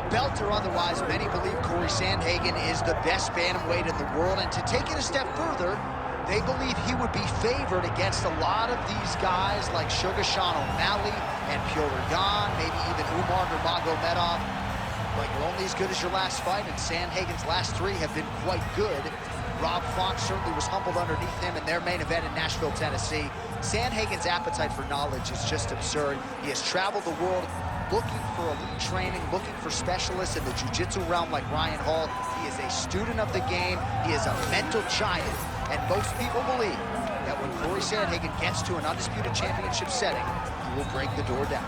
belt or otherwise, many believe Cory Sandhagen is the best bantamweight in the world, and to take it a step further, they believe he would be favored against a lot of these guys like Sugar Sean O'Malley and Petr Yan, maybe even Umar Nurmagomedov. But you're only as good as your last fight, and Sandhagen's last three have been quite good. Rob Font certainly was humbled underneath him in their main event in Nashville, Tennessee. Sandhagen's appetite for knowledge is just absurd. He has traveled the world looking for elite training, looking for specialists in the jiu-jitsu realm like Ryan Hall. He is a student of the game. He is a mental giant. And most people believe that when Cory Sandhagen gets to an undisputed championship setting, he will break the door down.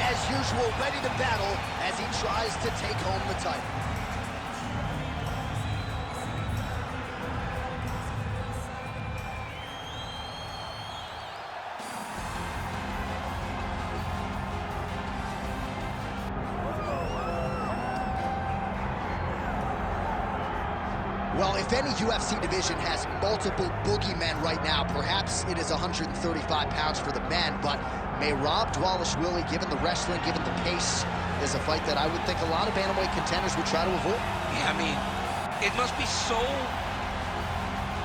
As usual, ready to battle as he tries to take home the title. Well, if any UFC division has multiple boogeymen right now, perhaps it is 135 pounds for the men, but Merab Dvalishvili, given the wrestling, given the pace, is a fight that I would think a lot of bantamweight contenders would try to avoid. Yeah, I mean, it must be so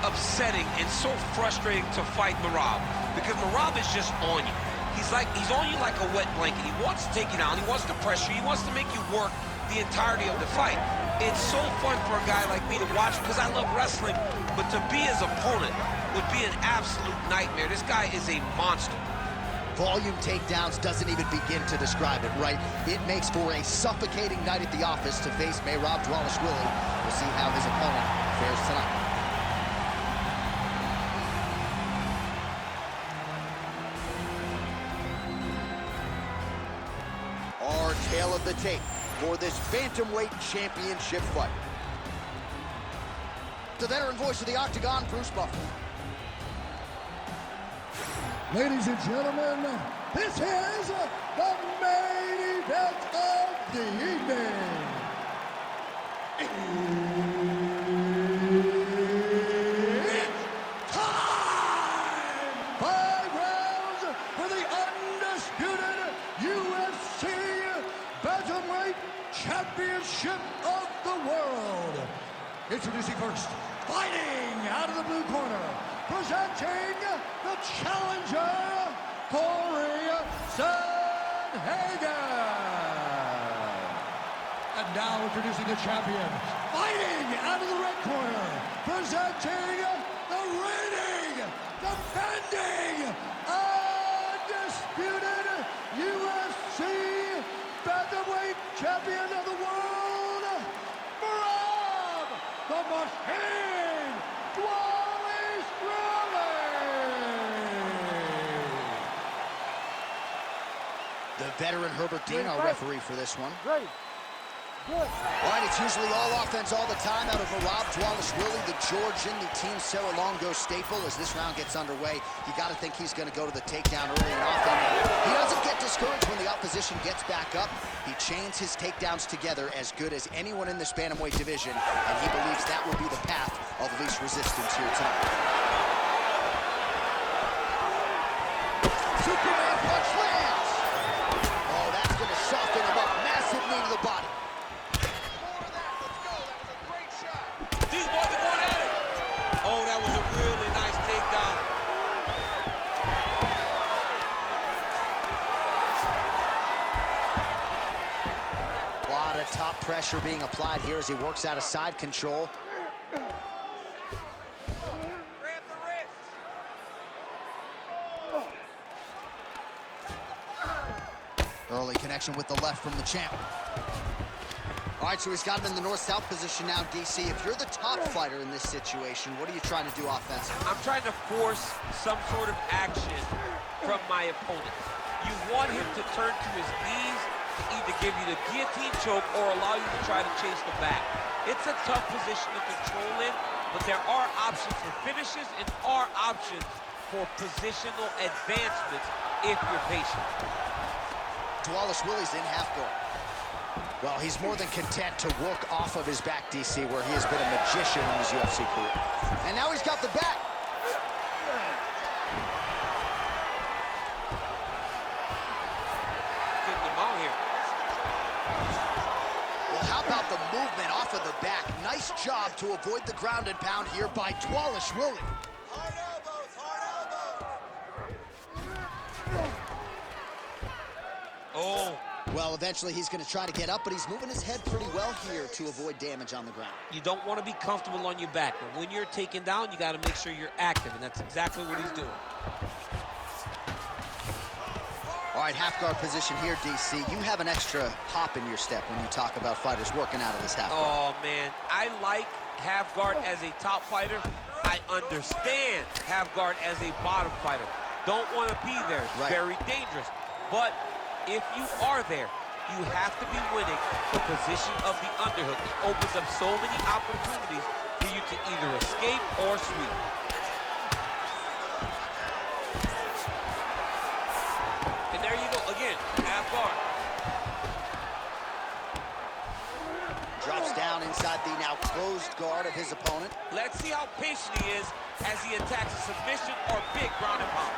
upsetting and so frustrating to fight Merab, because Merab is just on you. He's on you like a wet blanket. He wants to take you down. He wants to pressure you. He wants to make you work the entirety of the fight. It's so fun for a guy like me to watch because I love wrestling, but to be his opponent would be an absolute nightmare. This guy is a monster. Volume takedowns doesn't even begin to describe it, right? It makes for a suffocating night at the office to face Merab Dvalishvili. We'll see how his opponent fares tonight. Our tale of the tape for this bantamweight championship fight. The veteran voice of the Octagon, Bruce Buffer. Ladies and gentlemen, this is the main event of the evening. It's time! 5 rounds for the undisputed UFC Bantamweight Championship of the world. Introducing first, fighting out of the blue corner, presenting the challenger, Cory Sandhagen. And now introducing the champion, fighting out of the red corner, presenting the reigning, defending, undisputed UFC Bantamweight Champion of the world, Merab the Machine Dvalishvili. The veteran Herbert Dean, our referee for this one. Ready. Good. All right, it's usually all offense all the time out of Merab Dvalishvili, the Georgian, the Team Serra-Longo staple. As this round gets underway, you got to think he's going to go to the takedown early and often. He doesn't get discouraged when the opposition gets back up. He chains his takedowns together as good as anyone in this bantamweight division, and he believes that will be the path of least resistance here tonight. Superman punch lands! Oh, that's going to soften him up. Massive knee to the body. Oh, that was a really nice takedown. A lot of top pressure being applied here as he works out of side control. Grab the wrist. Early connection with the left from the champ. All right, so he's got him in the north-south position now, DC. If you're the top fighter in this situation, what are you trying to do offensively? I'm trying to force some sort of action from my opponent. You want him to turn to his knees to either give you the guillotine choke or allow you to try to chase the back. It's a tough position to control in, but there are options for finishes and are options for positional advancements if you're patient. Dvalishvili's in half guard. Well, he's more than content to work off of his back, DC, where he has been a magician in his UFC career. And now he's got the back. Getting him out here. Well, how about the movement off of the back? Nice job to avoid the ground and pound here by Dvalishvili. Hard elbows, hard elbows. Oh. Well, eventually he's going to try to get up, but he's moving his head pretty well here to avoid damage on the ground. You don't want to be comfortable on your back, but when you're taken down, you got to make sure you're active, and that's exactly what he's doing. All right, half guard position here, DC. You have an extra hop in your step when you talk about fighters working out of this half guard. Oh, man. I like half guard as a top fighter. I understand half guard as a bottom fighter. Don't want to be there. It's very dangerous. But if you are there, you have to be winning the position of the underhook. It opens up so many opportunities for you to either escape or sweep. And there you go, again, half guard. Drops down inside the now closed guard of his opponent. Let's see how patient he is as he attacks a submission or big ground and pound.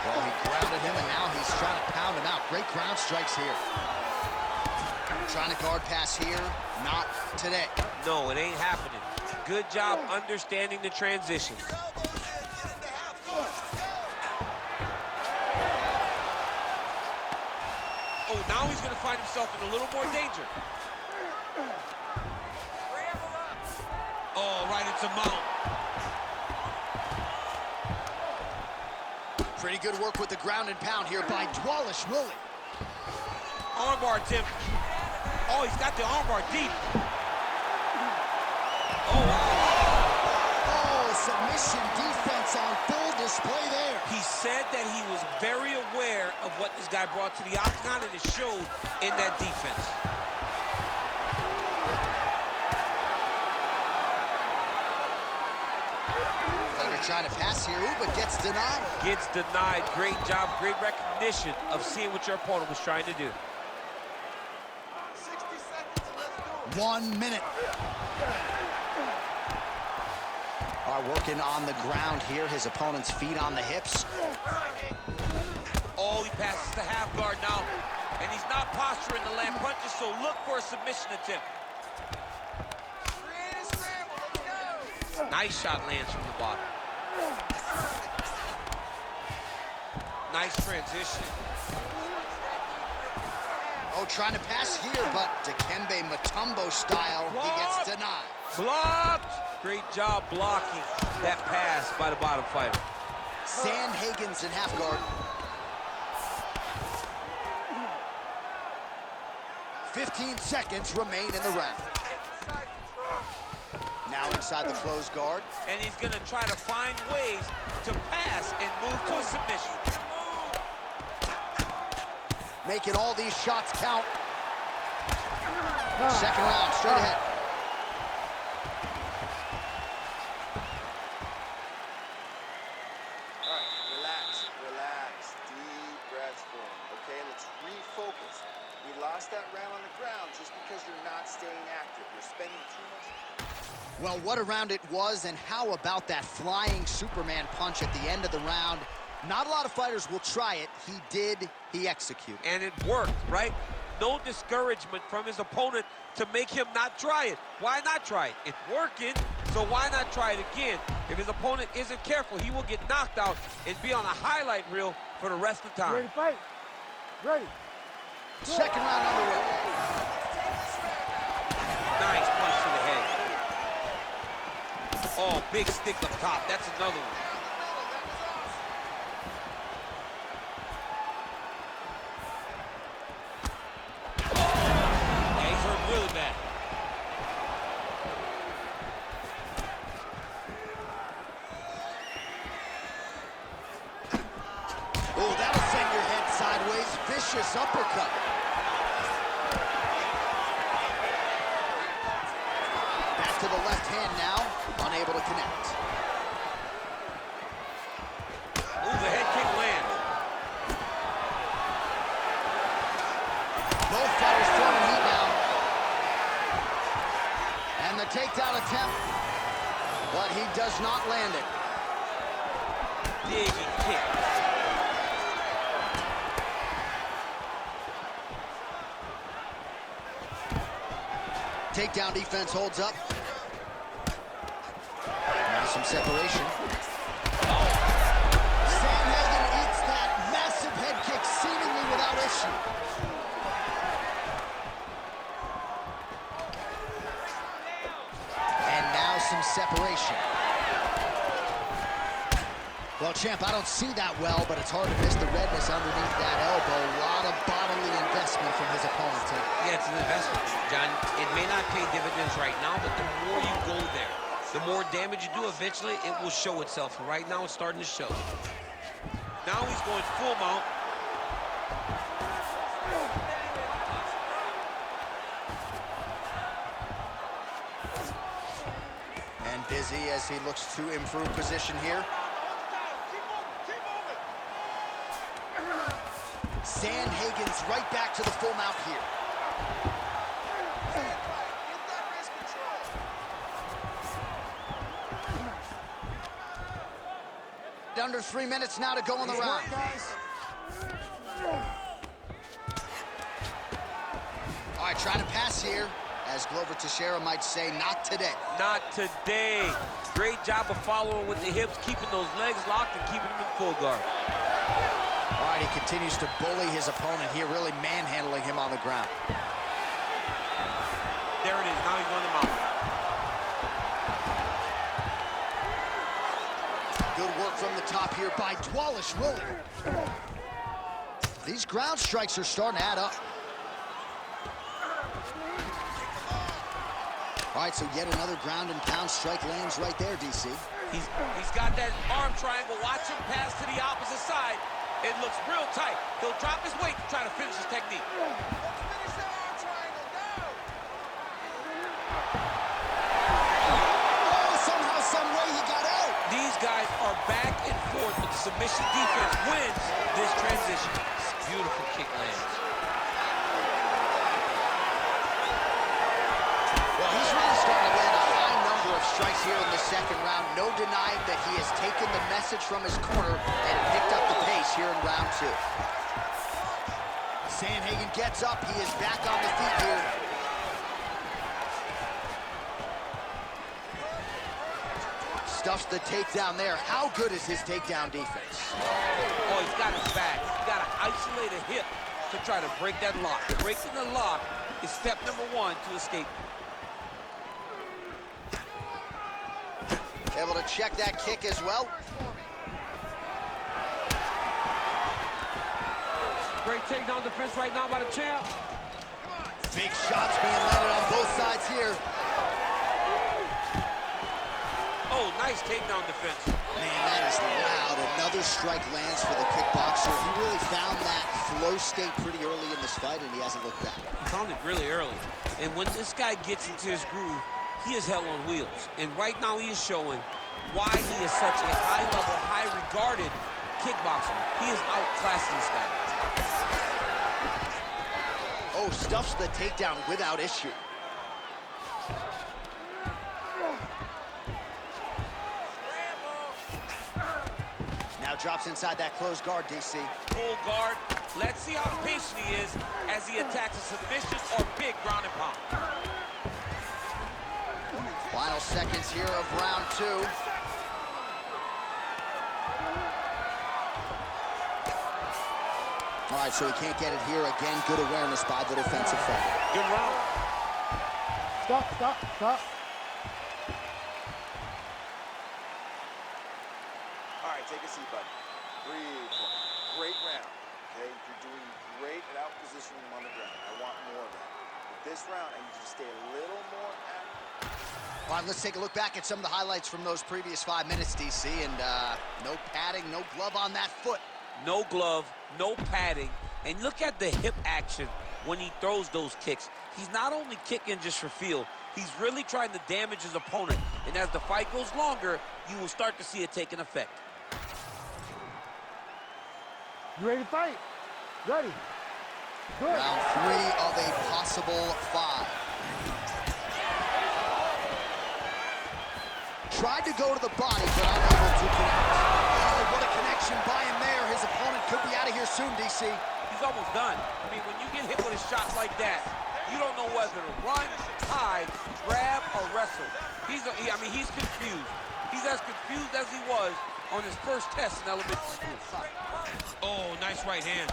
Well, he grounded him, and now he's trying to pound him out. Great ground strikes here. Trying to guard pass here. Not today. No, it ain't happening. Good job understanding the transitions. Oh, now he's going to find himself in a little more danger. Oh, right into mount. Pretty good work with the ground and pound here by Dvalishvili. Armbar attempt. Oh, he's got the armbar deep. Oh, wow. Oh, submission defense on full display there. He said that he was very aware of what this guy brought to the octagon, and it showed in that defense. Trying to pass here, but gets denied. Gets denied. Great job, great recognition of seeing what your opponent was trying to do. 60 seconds, let's do it. 1 minute. All right, working on the ground here. His opponent's feet on the hips. Oh, he passes the half guard now. And he's not posturing the land punches, so look for a submission attempt. Create a scramble, let's go. Nice shot lands from the bottom. Nice transition. Oh, trying to pass here, but Dikembe Mutombo style, he gets denied. Blocked! Great job blocking that pass by the bottom fighter. Sandhagen's in half guard. 15 seconds remain in the round. Now inside the closed guard. And he's going to try to find ways to pass and move to a submission. Making all these shots count. Second round, straight ahead. All right, relax, relax. Deep breaths for him. Okay, let's refocus. We lost that round on the ground just because you're not staying active. You're spending too much. Well, what a round it was, and how about that flying Superman punch at the end of the round? Not a lot of fighters will try it. He did, he executed. And it worked, right? No discouragement from his opponent to make him not try it. Why not try it? It's working, so why not try it again? If his opponent isn't careful, he will get knocked out and be on a highlight reel for the rest of the time. Ready to fight? Ready. Second round underway. Nice punch to the head. Oh, big stick up top. That's another one. Yeah, he's hurt really bad. Oh, that'll send your head sideways. Vicious uppercut. Back to the left hand now. Unable to connect. Ooh, the head kick lands. Both fighters does not land it. Digging kick. Takedown defense holds up. Now some separation. Sandhagen eats that massive head kick seemingly without issue. And now some separation. Well, champ, I don't see that well, but it's hard to miss the redness underneath that elbow. A lot of bodily investment from his opponent, Tim. Yeah, it's an investment, John. It may not pay dividends right now, but the more you go there, the more damage you do, eventually it will show itself. And right now it's starting to show. Now he's going full mount. And dizzy as he looks to improve position here. Sandhagen's right back to the full mount here. Under 3 minutes now to go in the round. All right, trying to pass here. As Glover Teixeira might say, not today. Not today. Great job of following with the hips, keeping those legs locked and keeping them in full guard. All right, he continues to bully his opponent here, really manhandling him on the ground. There it is. Now he's on the mount. Good work from the top here by Dvalishvili. These ground strikes are starting to add up. All right, so yet another ground and pound strike lands right there, DC. He's got that arm triangle. Watch him pass to the opposite side. It looks real tight. He'll drop his weight to try to finish his technique. Finish that arm triangle, go! Oh, somehow, some way he got out. These guys are back and forth, but the submission defense wins this transition. Beautiful kick lands. Well, he's really starting to land a high number of strikes here in the second round. No denying that he has taken the message from his corner and picked up the pace here in round 2. Sandhagen gets up. He is back on the feet here. Stuffs the takedown there. How good is his takedown defense? Oh, he's got his back. He's got to isolate a hip to try to break that lock. Breaking the lock is step number 1 to escape. Able to check that kick as well. Great takedown defense right now by the champ. Big shots being landed on both sides here. Oh, nice takedown defense. Man, that is loud. Another strike lands for the kickboxer. He really found that flow state pretty early in this fight, and he hasn't looked back. He found it really early. And when this guy gets into his groove, he is hell on wheels. And right now he is showing why he is such a high-level, high-regarded kickboxer. He is outclassing this guy. Oh, stuffs the takedown without issue. Now drops inside that closed guard, DC. Full guard. Let's see how patient he is as he attacks a submission or big ground and pound. Final seconds here of round 2. All right, so he can't get it here. Again, good awareness by the defensive fighter. Good round. Stop, stop, stop. All right, take a seat, buddy. Breathe. Great round, okay? You're doing great at out-positioning him on the ground. I want more of that. But this round, I need you to stay a little more active. All right, let's take a look back at some of the highlights from those previous 5 minutes, DC. And no padding, no glove on that foot. No glove, no padding. And look at the hip action when he throws those kicks. He's not only kicking just for feel, he's really trying to damage his opponent. And as the fight goes longer, you will start to see it take an effect. You ready to fight? Ready. Good. Round 3 of a possible 5. tried to go to the body, but unable to connect. Oh, what a connection by him there. His opponent could be out of here soon, DC. He's almost done. I mean, when you get hit with a shot like that, you don't know whether to run, hide, grab, or wrestle. He's confused. He's as confused as he was on his first test in elementary school. Oh, nice right hand.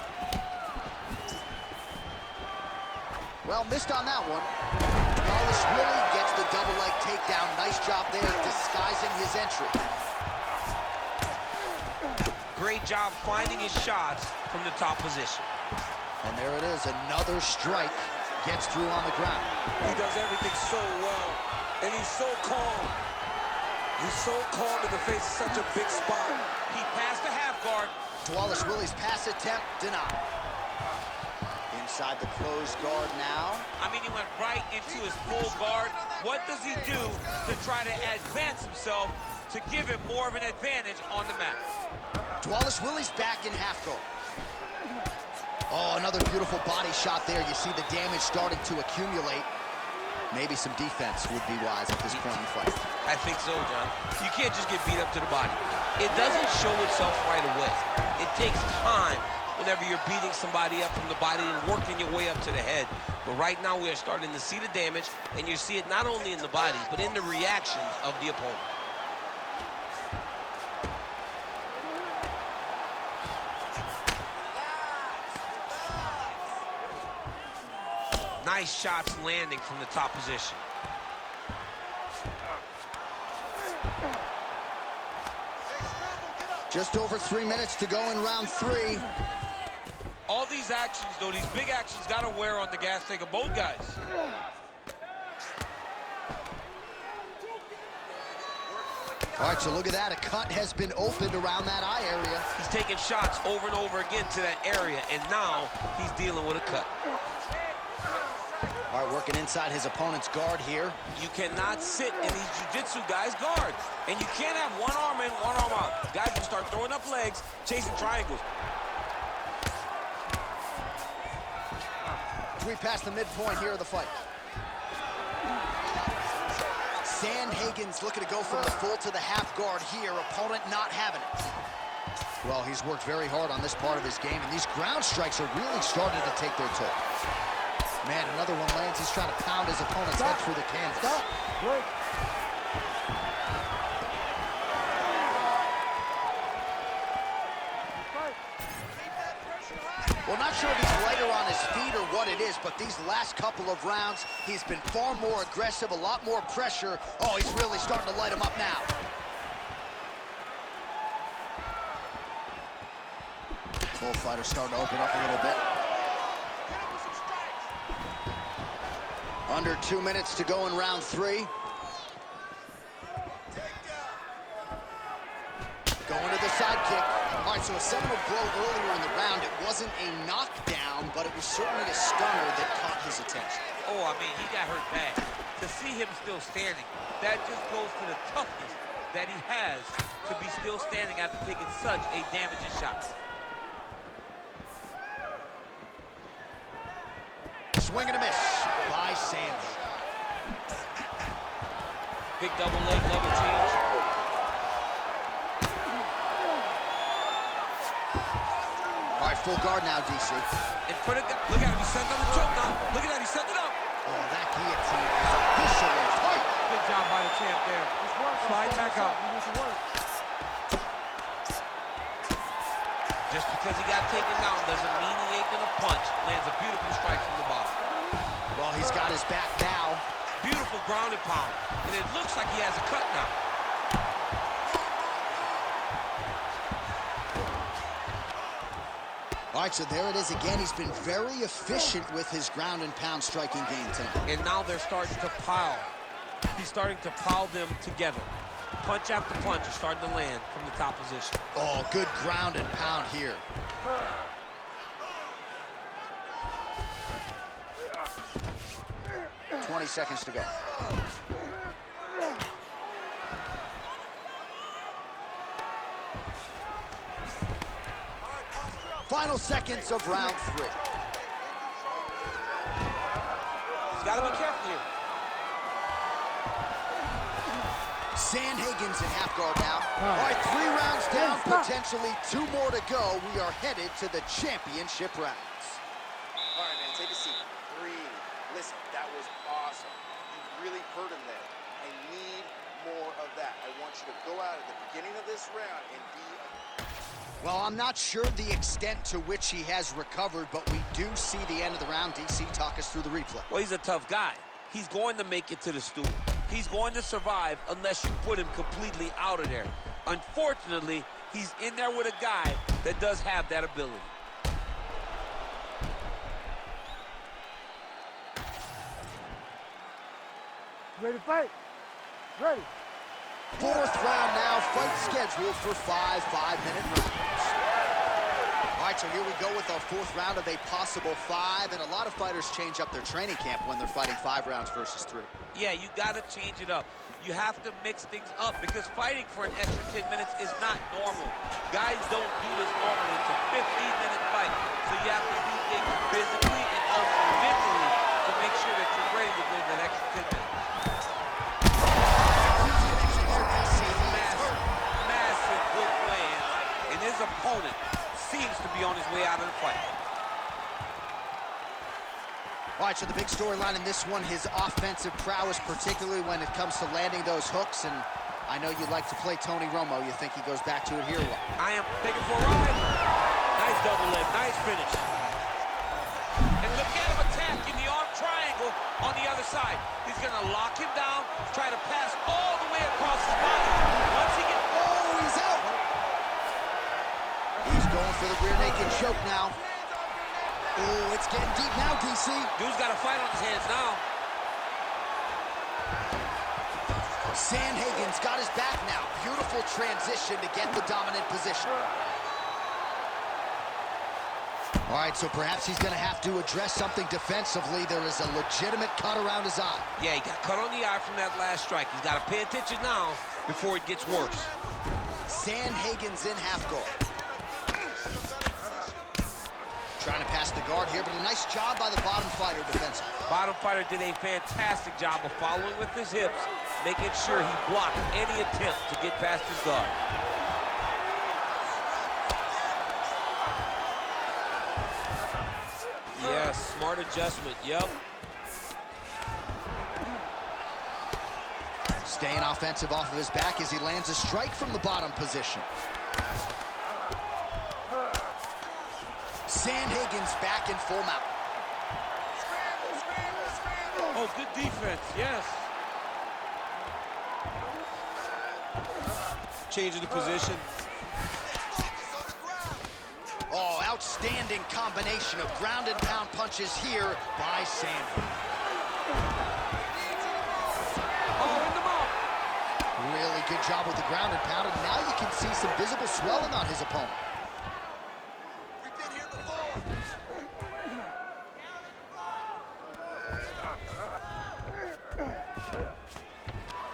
Well, missed on that one. Dvalishvili gets the double leg takedown. Nice job there, disguising his entry. Great job finding his shots from the top position. And there it is, another strike. Gets through on the ground. He does everything so well, and he's so calm. He's so calm in the face of such a big spot. He passed the half guard. Dvalishvili's pass attempt denied. Inside the closed guard now. I mean, he went right into his full guard. What does he do to try to advance himself to give him more of an advantage on the mat? Dvalishvili's back in half guard. Oh, another beautiful body shot there. You see the damage starting to accumulate. Maybe some defense would be wise at this point in the fight. I think so, John. You can't just get beat up to the body. It doesn't show itself right away. It takes time whenever you're beating somebody up from the body and working your way up to the head. But right now we are starting to see the damage, and you see it not only in the body, but in the reactions of the opponent. Nice shots landing from the top position. Just over 3 minutes to go in round 3. All these actions, though, these big actions got to wear on the gas tank of both guys. All right, so look at that. A cut has been opened around that eye area. He's taking shots over and over again to that area, and now he's dealing with a cut. All right, working inside his opponent's guard here. You cannot sit in these jiu-jitsu guys' guards. And you can't have one arm in, one arm out. Guys will start throwing up legs, chasing triangles. We passed the midpoint here of the fight. Sandhagen's looking to go from the full to the half guard here. Opponent not having it. Well, he's worked very hard on this part of his game, and these ground strikes are really starting to take their toll. Man, another one lands. He's trying to pound his opponent's head through the canvas. Stop. Break. Well, not sure if he's lighter on his feet or what it is, but these last couple of rounds, he's been far more aggressive, a lot more pressure. Oh, he's really starting to light him up now. Both fighters starting to open up a little bit. Under 2 minutes to go in round 3. Going to the side kick. All right, so a seminal blow earlier in the round. It wasn't a knockdown, but it was certainly a stunner that caught his attention. Oh, I mean, he got hurt bad. To see him still standing, that just goes to the toughness that he has to be still standing after taking such a damaging shot. Swing and a miss by Sandhagen. Big double leg change. All right, full guard now, DC. In front of, look at him, he's setting up the choke now. Look at that, he's setting it up. Oh, that guillotine is officially tight. Good job by the champ there. Slide back up. Just because he got taken down doesn't mean he ain't gonna punch. Lands a beautiful strike from the bottom. Well, he's got his back now. Beautiful ground and pound. And it looks like he has a cut now. All right, so there it is again. He's been very efficient with his ground and pound striking game tonight. And now they're starting to pile. He's starting to pile them together. Punch after punch is starting to land from the top position. Oh, good ground and pound here. $20 seconds to go. Final seconds of round 3. He's got to be careful here. Sandhagen's in half guard now. All right, 3 rounds down, potentially 2 more to go. We are headed to the championship rounds. All right, man, take a seat. Breathe. Listen, that was awesome. You really hurt him there. I need more of that. I want you to go out at the beginning of this round and be Well, I'm not sure the extent to which he has recovered, but we do see the end of the round. DC, talk us through the replay. Well, he's a tough guy. He's going to make it to the stool. He's going to survive unless you put him completely out of there. Unfortunately, he's in there with a guy that does have that ability. Ready to fight? Ready. 4th round now, fight scheduled for 5 5-minute rounds. All right, so here we go with our 4th round of a possible 5, and a lot of fighters change up their training camp when they're fighting 5 rounds versus 3. Yeah, you got to change it up. You have to mix things up because fighting for an extra 10 minutes is not normal. Guys don't do this normally. It's a 15-minute fight, so you have to do things physically and also mentally to make sure that you're ready to go that extra 10 minutes. Massive good plans, and his opponent seems to be on his way out of the fight. All right, so the big storyline in this one, his offensive prowess, particularly when it comes to landing those hooks, and I know you like to play Tony Romo. You think he goes back to it here? What? I am taking for a ride. Nice double leg, nice finish. And look at him attacking the arm triangle on the other side. He's gonna lock him down, try to pass all the way across his body. Once he gets, Oh, he's out! He's going for the rear naked choke now. Oh, it's getting deep now, DC. dude's got a fight on his hands now. Sandhagen's got his back now. Beautiful transition to get the dominant position. All right, so perhaps he's going to have to address something defensively. There is a legitimate cut around his eye. Yeah, he got cut on the eye from that last strike. He's got to pay attention now before it gets worse. Sandhagen's in half guard. Trying to pass the guard here, but a nice job by the bottom fighter defensively. Bottom fighter did a fantastic job of following with his hips, making sure he blocked any attempt to get past his guard. Yeah, smart adjustment, yep. Staying offensive off of his back as he lands a strike from the bottom position. Sandhagen's back in full mount. Oh, good defense, yes. Changing the position. Oh, outstanding combination of ground and pound punches here by Sandhagen. Oh, in the mouth. Really good job with the ground and pound, and now you can see some visible swelling on his opponent. We've been here before.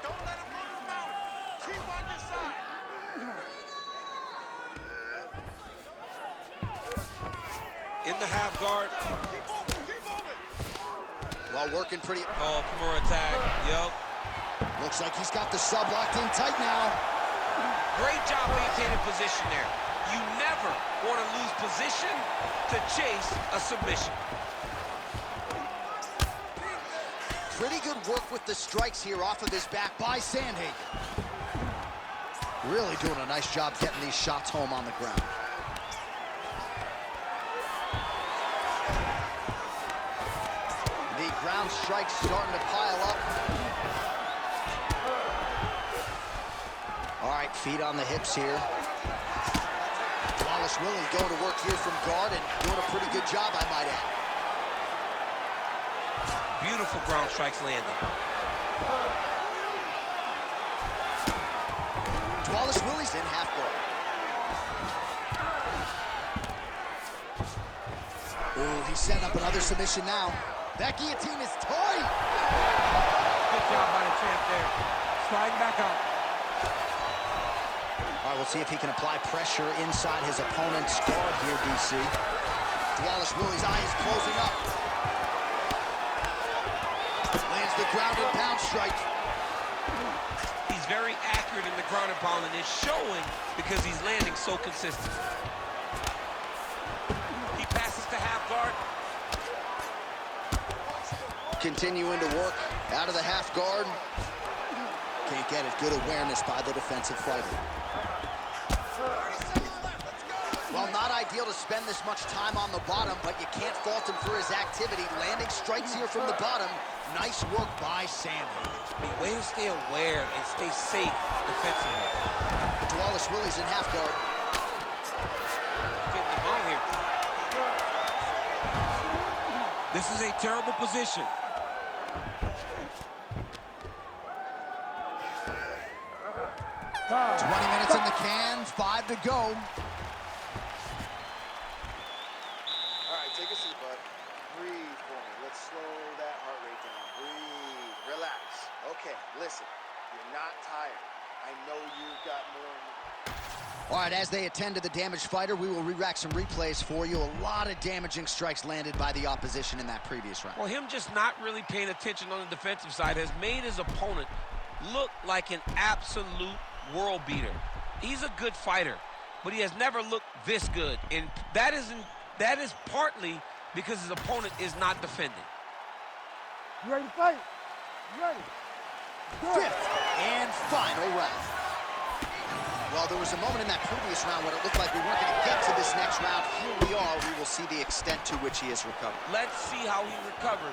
Don't let him run him out. Keep on your side. In the half guard. Keep moving. Well, working pretty... Oh, Kimura attack, yep. Looks like he's got the sub locked in tight now. Great job maintaining position there. You never want to lose position to chase a submission. Pretty good work with the strikes here off of his back by Sandhagen. Really doing a nice job getting these shots home on the ground. The ground strikes starting to pile up. All right, feet on the hips here. Dvalishvili going to work here from guard and doing a pretty good job, I might add. Beautiful ground strikes landing. Dvalishvili's in half guard. Ooh, he's setting up another submission now. That guillotine is tight. Good job by the champ there. Sliding back out. All right, we'll see if he can apply pressure inside his opponent's guard here, DC. Dvalishvili's eye is closing up. Lands the ground and pound strike. He's very record in the ground and pound, and it's showing because he's landing so consistent. He passes to half guard. Continuing to work out of the half guard. Can't get it. Good awareness by the defensive fighter. Well, not ideal to spend this much time on the bottom, but you can't fault him for his activity. Landing strikes here from the bottom. Nice work by Sandhagen. Way to stay aware and stay safe defensively. Dvalishvili's in half guard. Getting the ball here. This is a terrible position. 20 minutes in the can, 5 to go. All right, take a seat, bud. Breathe for me. Let's slow that heart rate down. Breathe. Relax. Okay, listen. You're not tired. I know you've got more. All right, as they attend to the damaged fighter, we will re-rack some replays for you. A lot of damaging strikes landed by the opposition in that previous round. Well, him just not really paying attention on the defensive side has made his opponent look like an absolute world beater. He's a good fighter, but he has never looked this good, and that is partly because his opponent is not defending. You ready to fight? You ready? Good. Fifth and final round. Well, there was a moment in that previous round when it looked like we weren't going to get to this next round. Here we are. We will see the extent to which he has recovered. Let's see how he recovered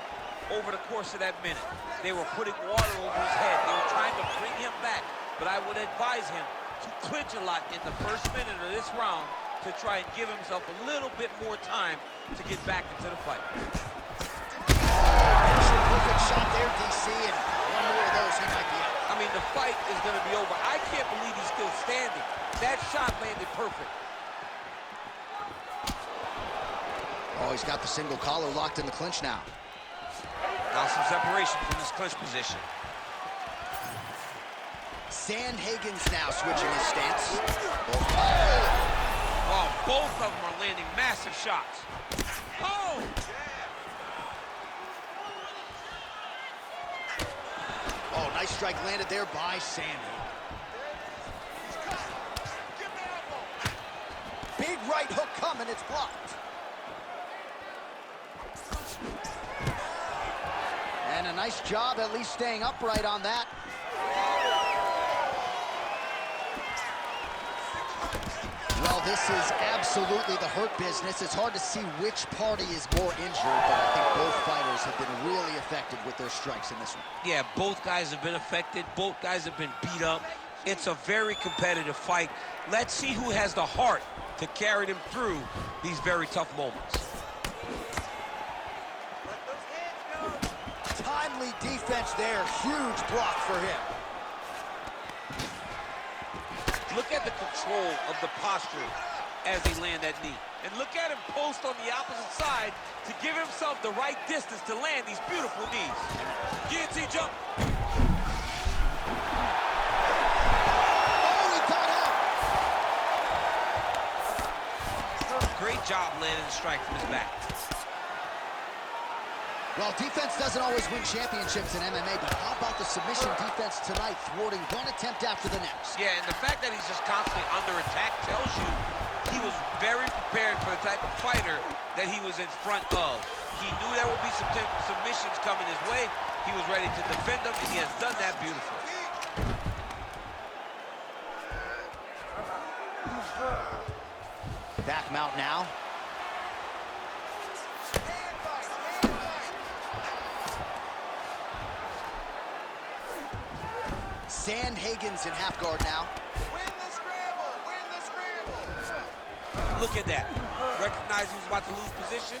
over the course of that minute. They were putting water over his head. They were trying to bring him back, but I would advise him to clinch a lot in the first minute of this round to try and give himself a little bit more time to get back into the fight. Perfect shot there, DC, and one more of those, he might be out. I mean, the fight is going to be over. I can't believe he's still standing. That shot landed perfect. Oh, he's got the single collar locked in the clinch now. Now some separation from this clinch position. Sandhagen's now switching his stance. Oh, both of them are landing massive shots. Oh! Oh, nice strike landed there by Sandhagen. Big right hook coming, it's blocked. And a nice job at least staying upright on that. Well, this is absolutely the hurt business. It's hard to see which party is more injured, but I think both fighters have been really effective with their strikes in this one. Yeah, both guys have been affected. Both guys have been beat up. It's a very competitive fight. Let's see who has the heart to carry them through these very tough moments. Timely defense there. Huge block for him. Look at the control of the posture as they land that knee. And look at him post on the opposite side to give himself the right distance to land these beautiful knees. Guillotine jump. Oh, he got out. Great job landing the strike from his back. Well, defense doesn't always win championships in MMA, but how about the submission defense tonight, thwarting one attempt after the next? Yeah, and the fact that he's just constantly under attack tells you he was very prepared for the type of fighter that he was in front of. He knew there would be some submissions coming his way. He was ready to defend them, and he has done that beautifully. Back mount now. Sandhagen's in half guard now. Win the scramble! Win the scramble! Look at that. Recognize he was about to lose position.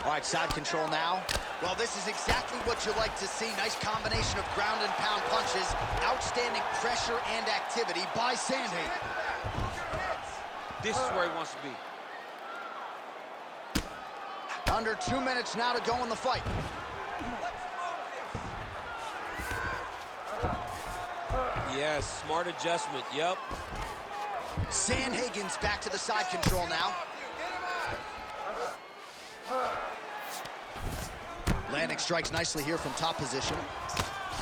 All right, side control now. Well, this is exactly what you like to see. Nice combination of ground and pound punches. Outstanding pressure and activity by Sandhagen. This is where he wants to be. Under 2 minutes now to go in the fight. Yes, smart adjustment, yep. Sandhagen's back to the side control now. Landing strikes nicely here from top position.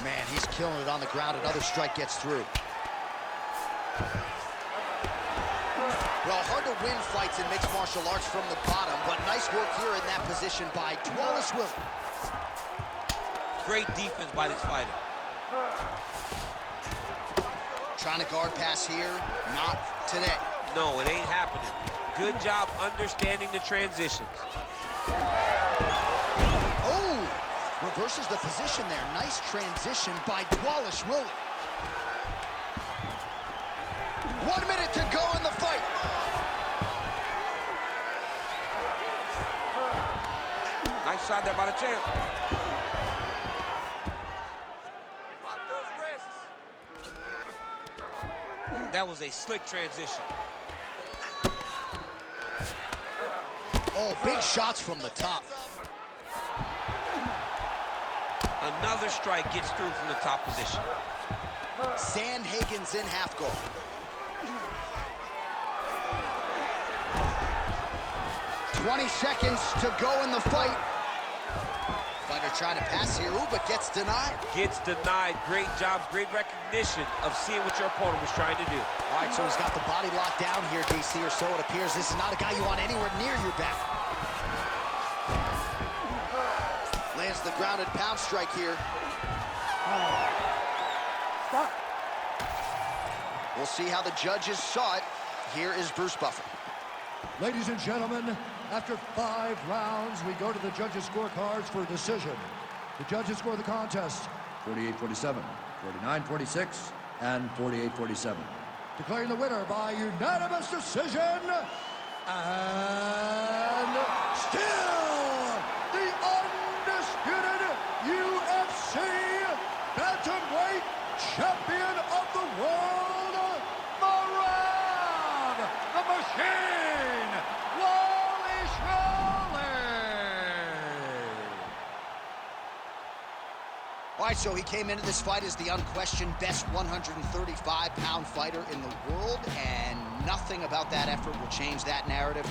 Man, he's killing it on the ground. Another strike gets through. Well, hard to win fights in mixed martial arts from the bottom, but nice work here in that position by Dvalishvili. Great defense by this fighter. Trying to guard pass here, not today. No, it ain't happening. Good job understanding the transitions. Oh, reverses the position there. Nice transition by Dvalishvili. 1 minute to go in the fight. Nice shot there by the champ. That was a slick transition. Oh, big shots from the top. Another strike gets through from the top position. Sandhagen's in half guard. "20 seconds to go in the fight." Fighter trying to pass here, ooh, but gets denied. Gets denied. Great job, great recognition of seeing what your opponent was trying to do. All right, so he's got the body locked down here, DC, or so it appears. This is not a guy you want anywhere near your back. Lands the grounded pound strike here. Stop. We'll see how the judges saw it. Here is Bruce Buffer. Ladies and gentlemen, after 5 rounds, we go to the judges' scorecards for a decision. The judges score the contest 48-47, 49-46, and 48-47. Declaring the winner by unanimous decision, and still the undisputed UFC bantamweight champion of the world, Merab, the Machine, Dvalishvili. All right, so he came into this fight as the unquestioned best 135-pound fighter in the world, and nothing about that effort will change that narrative.